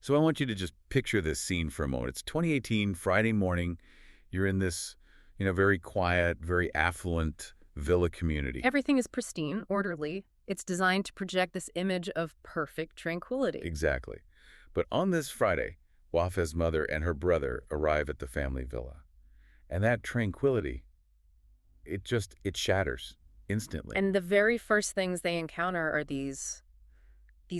So I want you to just picture this scene for a moment. It's 2018, Friday morning. You're in this, very quiet, very affluent villa community. Everything is pristine, orderly. It's designed to project this image of perfect tranquility. Exactly. But on this Friday, Wafa's mother and her brother arrive at the family villa. And that tranquility, it shatters instantly. And the very first things they encounter are these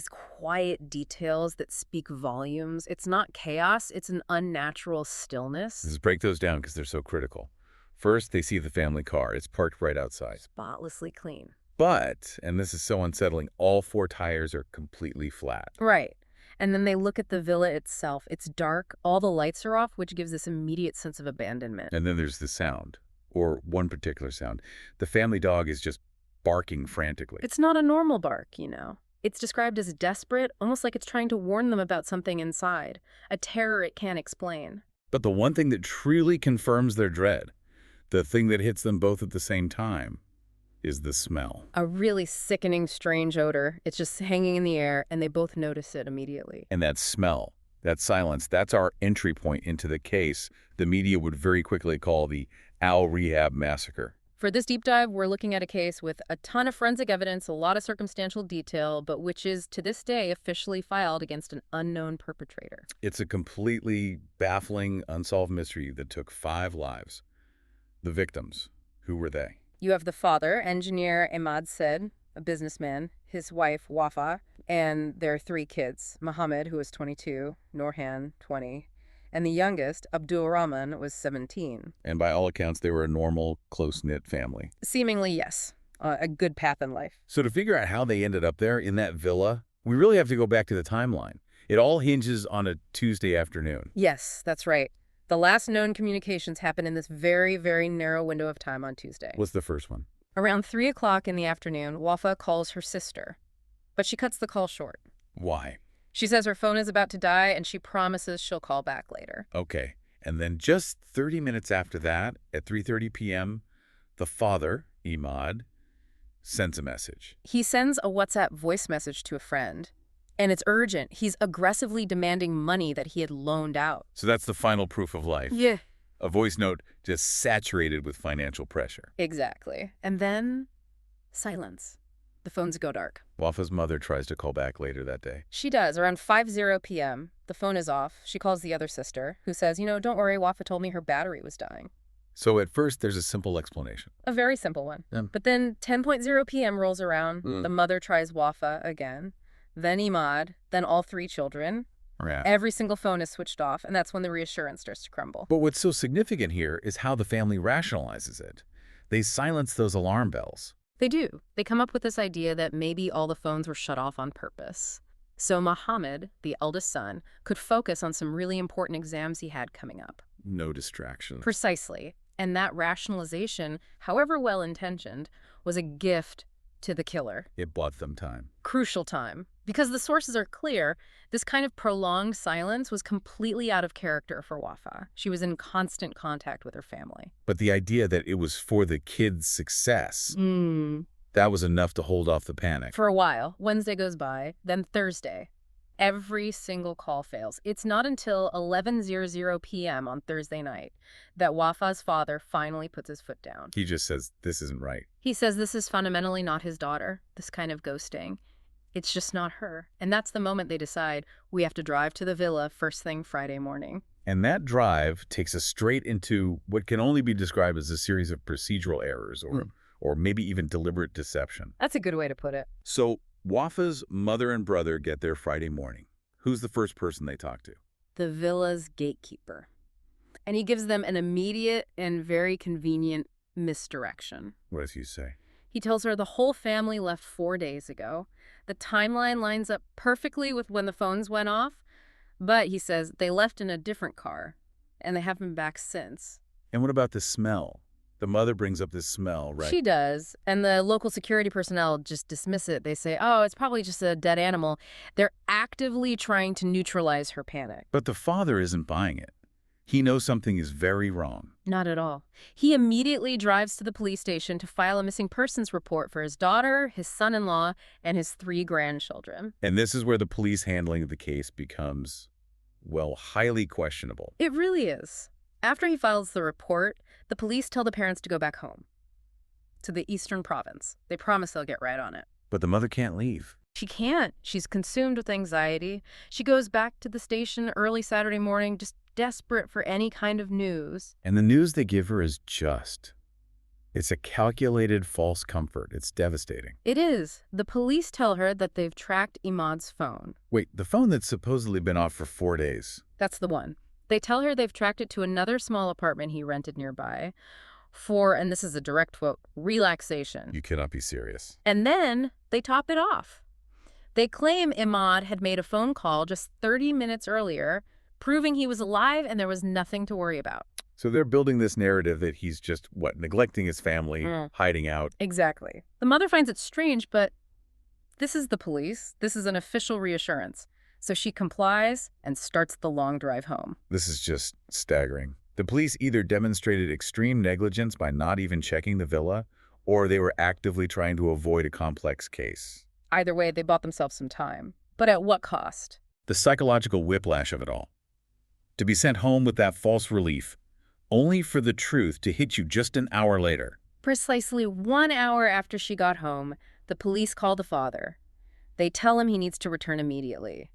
quiet details that speak volumes. It's not chaos, it's an unnatural stillness. Let's break those down because they're so critical. First, they see the family car. It's parked right outside. Spotlessly clean. But, and this is so unsettling, all 4 tires are completely flat. Right. And then they look at the villa itself. It's dark, all the lights are off, which gives this immediate sense of abandonment. And then there's the sound, or one particular sound. The family dog is just barking frantically. It's not a normal bark, It's described as desperate, almost like it's trying to warn them about something inside, a terror it can't explain. But the one thing that truly confirms their dread, the thing that hits them both at the same time, is the smell. A really sickening, strange odor. It's just hanging in the air, and they both notice it immediately. And that smell, that silence, that's our entry point into the case the media would very quickly call the Al-Rehab Massacre. For this deep dive, we're looking at a case with a ton of forensic evidence, a lot of circumstantial detail, but which is, to this day, officially filed against an unknown perpetrator. It's a completely baffling, unsolved mystery that took 5 lives. The victims, who were they? You have the father, engineer Ahmad Said, a businessman, his wife, Wafa, and their 3 kids, Mohammed, who was 22, Norhan, 20, and the youngest, Abdul Rahman, was 17. And by all accounts, they were a normal, close-knit family. Seemingly, yes. A good path in life. So to figure out how they ended up there in that villa, we really have to go back to the timeline. It all hinges on a Tuesday afternoon. Yes, that's right. The last known communications happened in this very, very narrow window of time on Tuesday. What's the first one? Around 3 o'clock in the afternoon, Wafa calls her sister, but she cuts the call short. Why? She says her phone is about to die, and she promises she'll call back later. Okay. And then just 30 minutes after that, at 3:30 p.m., the father, Ahmad, sends a message. He sends a WhatsApp voice message to a friend, and it's urgent. He's aggressively demanding money that he had loaned out. So that's the final proof of life. Yeah. A voice note just saturated with financial pressure. Exactly. And then silence. The phones go dark. Wafa's mother tries to call back later that day. She does. Around 5:00 p.m., the phone is off. She calls the other sister, who says, don't worry, Wafa told me her battery was dying. So at first, there's a simple explanation. A very simple one. But then 10:00 p.m. rolls around. The mother tries Wafa again, then Ahmad, then all 3 children. Yeah. Every single phone is switched off, and that's when the reassurance starts to crumble. But what's so significant here is how the family rationalizes it. They silence those alarm bells. They do. They come up with this idea that maybe all the phones were shut off on purpose. So Mohammed, the eldest son, could focus on some really important exams he had coming up. No distraction. Precisely. And that rationalization, however well-intentioned, was a gift to the killer. It bought them time. Crucial time. Because the sources are clear, this kind of prolonged silence was completely out of character for Wafa. She was in constant contact with her family. But the idea that it was for the kids' success, that was enough to hold off the panic. For a while. Wednesday goes by, then Thursday. Every single call fails. It's not until 11:00 p.m. on Thursday night that Wafa's father finally puts his foot down. He just says, this isn't right. He says this is fundamentally not his daughter, this kind of ghosting. It's just not her. And that's the moment they decide we have to drive to the villa first thing Friday morning. And that drive takes us straight into what can only be described as a series of procedural errors or maybe even deliberate deception. That's a good way to put it. So Wafa's mother and brother get there Friday morning. Who's the first person they talk to? The villa's gatekeeper. And he gives them an immediate and very convenient misdirection. What does he say? He tells her the whole family left 4 days ago. The timeline lines up perfectly with when the phones went off, but he says they left in a different car, and they haven't been back since. And what about the smell? The mother brings up this smell, right? She does, and the local security personnel just dismiss it. They say, oh, it's probably just a dead animal. They're actively trying to neutralize her panic. But the father isn't buying it. He knows something is very wrong. Not at all. He immediately drives to the police station to file a missing persons report for his daughter, his son-in-law, and his 3 grandchildren. And this is where the police handling of the case becomes well, highly questionable. It really is. After he files the report, the police tell the parents to go back home to the eastern province. They promise they'll get right on it. But the mother can't leave. She can't. She's consumed with anxiety. She goes back to the station early Saturday morning, just desperate for any kind of news. And the news they give her is just. It's a calculated false comfort. It's devastating. It is. The police tell her that they've tracked Imad's phone. Wait, the phone that's supposedly been off for 4 days. That's the one. They tell her they've tracked it to another small apartment he rented nearby for, and this is a direct quote, relaxation. You cannot be serious. And then they top it off. They claim Imad had made a phone call just 30 minutes earlier, proving he was alive and there was nothing to worry about. So they're building this narrative that he's just, neglecting his family, hiding out. Exactly. The mother finds it strange, but this is the police. This is an official reassurance. So she complies and starts the long drive home. This is just staggering. The police either demonstrated extreme negligence by not even checking the villa, or they were actively trying to avoid a complex case. Either way, they bought themselves some time. But at what cost? The psychological whiplash of it all. To be sent home with that false relief, only for the truth to hit you just an hour later. Precisely 1 hour after she got home, the police call the father. They tell him he needs to return immediately.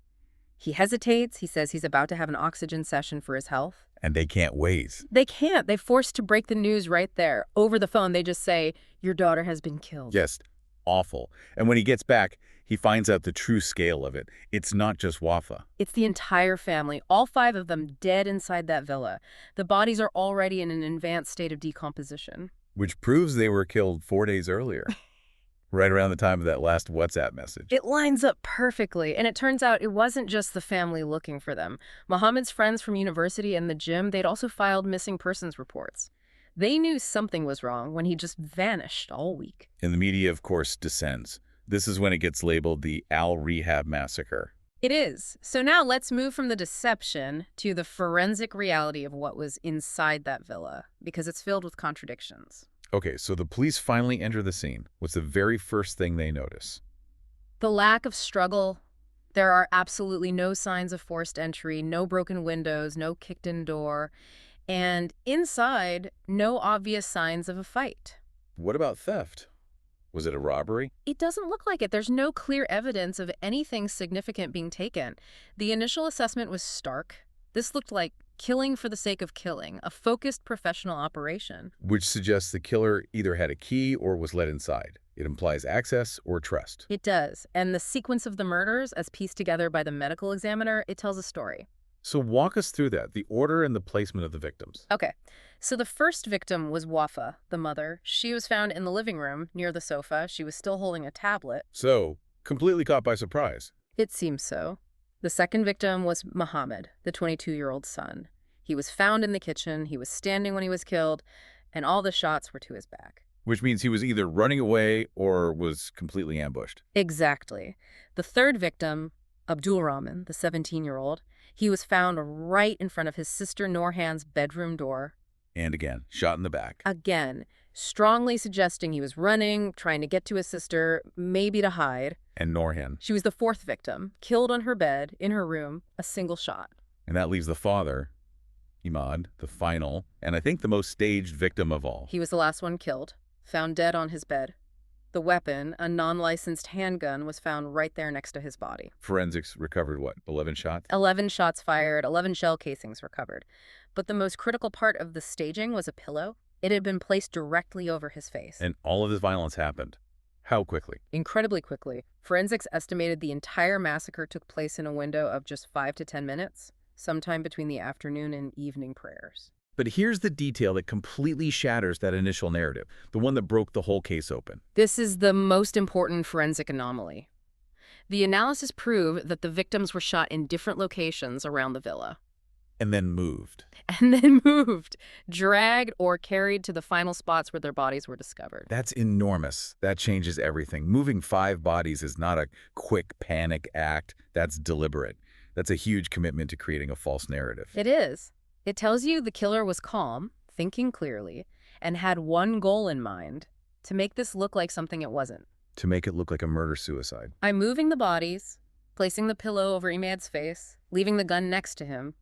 He hesitates. He says he's about to have an oxygen session for his health. And they can't wait. They can't. They're forced to break the news right there. Over the phone, they just say, your daughter has been killed. Yes, awful. And when he gets back, he finds out the true scale of it. It's not just Wafa. It's the entire family, all 5 of them dead inside that villa. The bodies are already in an advanced state of decomposition. Which proves they were killed 4 days earlier. Right around the time of that last WhatsApp message. It lines up perfectly, and it turns out it wasn't just the family looking for them. Mohammed's friends from university and the gym, they'd also filed missing persons reports. They knew something was wrong when he just vanished all week. And the media, of course, descends. This is when it gets labeled the Al-Rehab Massacre. It is. So now let's move from the deception to the forensic reality of what was inside that villa, because it's filled with contradictions. Okay, so the police finally enter the scene. What's the very first thing they notice? The lack of struggle. There are absolutely no signs of forced entry, no broken windows, no kicked-in door, and inside, no obvious signs of a fight. What about theft? Was it a robbery? It doesn't look like it. There's no clear evidence of anything significant being taken. The initial assessment was stark. This looked like killing for the sake of killing, a focused professional operation. Which suggests the killer either had a key or was let inside. It implies access or trust. It does. And the sequence of the murders, as pieced together by the medical examiner, it tells a story. So walk us through that, the order and the placement of the victims. Okay. So the first victim was Wafa, the mother. She was found in the living room near the sofa. She was still holding a tablet. So, completely caught by surprise. It seems so. The second victim was Mohammed, the 22-year-old son. He was found in the kitchen, he was standing when he was killed, and all the shots were to his back. Which means he was either running away or was completely ambushed. Exactly. The third victim, Abdul Rahman, the 17-year-old, he was found right in front of his sister Norhan's bedroom door. And again, shot in the back. Again, strongly suggesting he was running, trying to get to his sister, maybe to hide. And Norhan. She was the fourth victim, killed on her bed, in her room, a single shot. And that leaves the father, Imad, the final, and I think the most staged victim of all. He was the last one killed, found dead on his bed. The weapon, a non-licensed handgun, was found right there next to his body. Forensics recovered what, 11 shots? 11 shots fired, 11 shell casings recovered. But the most critical part of the staging was a pillow. It had been placed directly over his face. And all of this violence happened. How quickly? Incredibly quickly. Forensics estimated the entire massacre took place in a window of just 5 to 10 minutes, sometime between the afternoon and evening prayers. But here's the detail that completely shatters that initial narrative, the one that broke the whole case open. This is the most important forensic anomaly. The analysis proved that the victims were shot in different locations around the villa. And then moved. And then moved, dragged, or carried to the final spots where their bodies were discovered. That's enormous. That changes everything. Moving 5 bodies is not a quick panic act. That's deliberate. That's a huge commitment to creating a false narrative. It is. It tells you the killer was calm, thinking clearly, and had one goal in mind, to make this look like something it wasn't. To make it look like a murder-suicide. I'm moving the bodies, placing the pillow over Imad's face, leaving the gun next to him.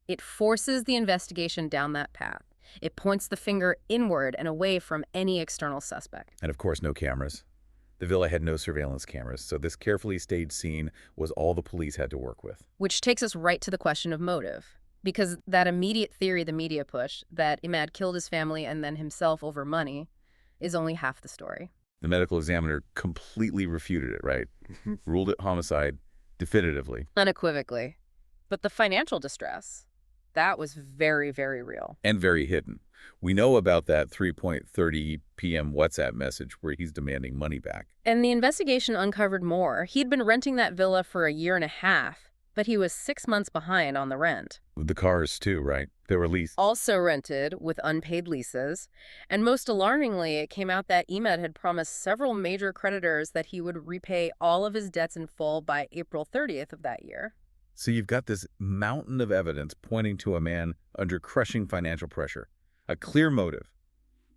It forces the investigation down that path. It points the finger inward and away from any external suspect. And of course, no cameras. The villa had no surveillance cameras, so this carefully staged scene was all the police had to work with. Which takes us right to the question of motive. Because that immediate theory the media pushed, that Imad killed his family and then himself over money, is only half the story. The medical examiner completely refuted it, right? Ruled it homicide definitively. Unequivocally. But the financial distress, that was very, very real. And very hidden. We know about that 3:30 p.m. WhatsApp message where he's demanding money back. And the investigation uncovered more. He'd been renting that villa for a year and a half, but he was 6 months behind on the rent. The cars, too, right? They were leased. Also rented with unpaid leases. And most alarmingly, it came out that Imad had promised several major creditors that he would repay all of his debts in full by April 30th of that year. So you've got this mountain of evidence pointing to a man under crushing financial pressure. A clear motive.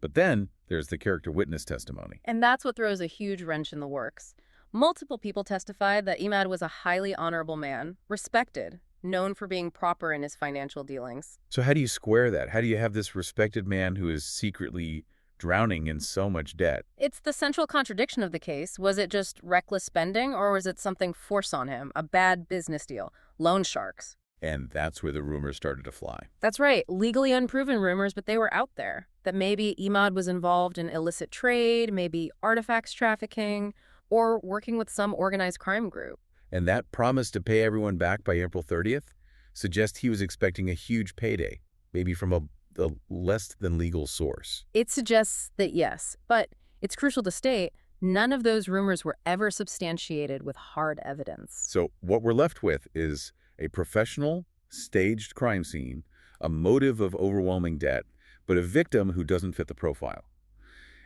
But then there's the character witness testimony. And that's what throws a huge wrench in the works. Multiple people testified that Imad was a highly honorable man, respected, known for being proper in his financial dealings. So how do you square that? How do you have this respected man who is secretly drowning in so much debt? It's the central contradiction of the case. Was it just reckless spending, or was it something forced on him, a bad business deal, loan sharks? And that's where the rumors started to fly. That's right, legally unproven rumors, but they were out there. That maybe Imad was involved in illicit trade, maybe artifacts trafficking, or working with some organized crime group. And that promise to pay everyone back by April 30th suggests he was expecting a huge payday, maybe from a less than legal source. It suggests that yes, but it's crucial to state none of those rumors were ever substantiated with hard evidence. So what we're left with is a professional, staged crime scene, a motive of overwhelming debt, but a victim who doesn't fit the profile,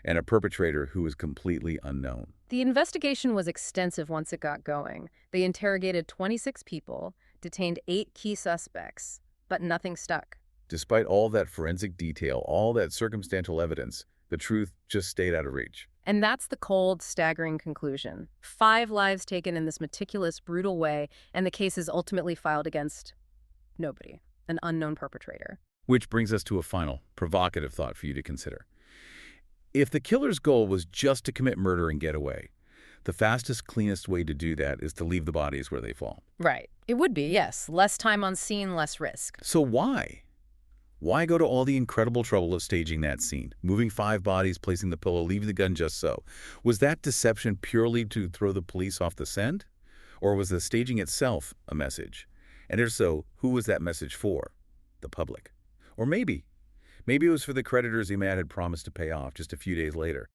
and a perpetrator who is completely unknown. The investigation was extensive once it got going. They interrogated 26 people, detained 8 key suspects, but nothing stuck. Despite all that forensic detail, all that circumstantial evidence, the truth just stayed out of reach. And that's the cold, staggering conclusion. 5 lives taken in this meticulous, brutal way, and the case is ultimately filed against nobody, an unknown perpetrator. Which brings us to a final, provocative thought for you to consider. If the killer's goal was just to commit murder and get away, the fastest, cleanest way to do that is to leave the bodies where they fall. Right. It would be, yes. Less time on scene, less risk. So why? Why go to all the incredible trouble of staging that scene, moving 5 bodies, placing the pillow, leaving the gun just so? Was that deception purely to throw the police off the scent? Or was the staging itself a message? And if so, who was that message for? The public. Or maybe it was for the creditors Imad had promised to pay off just a few days later.